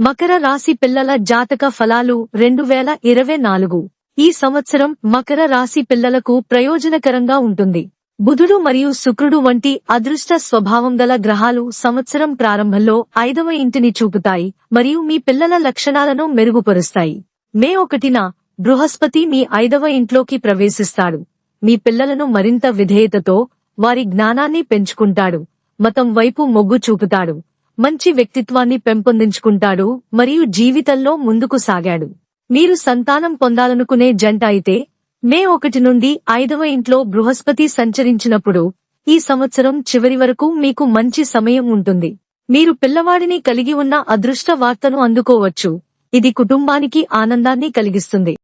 మకర రాశి పిల్లల జాతక ఫలాలు 2024 ఈ సంవత్సరం మకర రాశి పిల్లలకు ప్రయోజనకరంగా ఉంటుంది. బుధుడు మరియు శుక్రుడు వంటి అదృష్ట స్వభావం గల గ్రహాలు సంవత్సరం ప్రారంభంలో 5వ ఇంటిని చూపుతాయి మరియు మీ పిల్లల లక్షణాలను మెరుగుపరుస్తాయి. మే 1న బృహస్పతి మీ 5వ ఇంట్లోకి ప్రవేశిస్తాడు. మీ పిల్లలను మరింత విధేయతతో వారి జ్ఞానాన్ని పెంచుకుంటాడు, మతం వైపు మొగ్గు చూపుతాడు, మంచి వ్యక్తిత్వాన్ని పెంపొందించుకుంటాడు మరియు జీవితంలో ముందుకు సాగాడు. మీరు సంతానం పొందాలనుకునే జంట అయితే మే 1 నుండి 5వ ఇంట్లో బృహస్పతి సంచరించినప్పుడు ఈ సంవత్సరం చివరి వరకు మీకు మంచి సమయం ఉంటుంది. మీరు పిల్లవాడిని కలిగి ఉన్న అదృష్ట వార్తను అందుకోవచ్చు. ఇది కుటుంబానికి ఆనందాన్ని కలిగిస్తుంది.